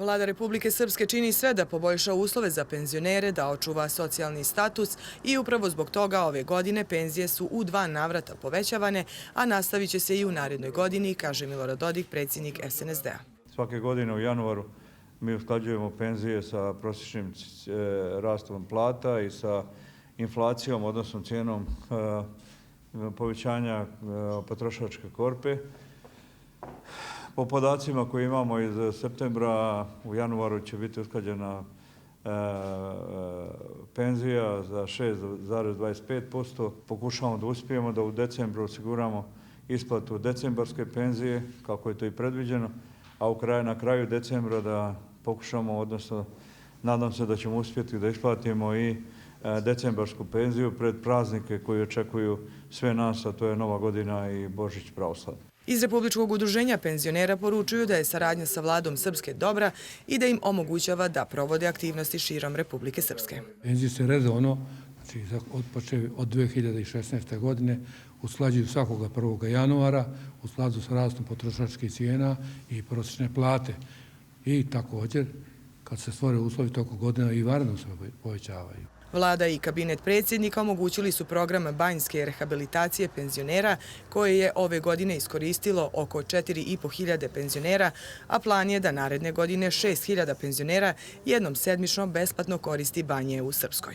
Vlada Republike Srpske čini sve da poboljša uslove za penzionere, da očuva socijalni status i upravo zbog toga ove godine penzije su u 2 navrata povećavane, a nastavit će se i u narednoj godini, kaže Milorad Dodik, predsjednik SNSD-a. Svake godine u januaru mi usklađujemo penzije sa prosječnim rastom plata i sa inflacijom, odnosno cijenom povećanja potrošačke korpe. Po podacima koje imamo iz septembra, u januaru će biti usklađena penzija za 6,25%. Pokušavamo da uspijemo da u decembru osiguramo isplatu decembarske penzije, kako je to i predviđeno, a na kraju decembra da pokušamo, odnosno nadam se da ćemo uspjeti da isplatimo i decembarsku penziju pred praznike koji očekuju sve nas, a to je Nova godina i Božić pravoslavni. Iz Republičkog udruženja penzionera poručuju da je saradnja sa vladom Srpske dobra i da im omogućava da provode aktivnosti širom Republike Srpske. Penzije se redovno, znači odpočev od 2016. godine, usklađuju svakoga 1. januara u skladu sa rastom potrošačkih cijena i prosječne plate. I također, kad se stvore uslovi tokom godina, i vanredno se povećavaju. Vlada i kabinet predsjednika omogućili su program banjske rehabilitacije penzionera koje je ove godine iskoristilo oko 4.500 penzionera, a plan je da naredne godine 6.000 penzionera jednom sedmično besplatno koristi banje u Srpskoj.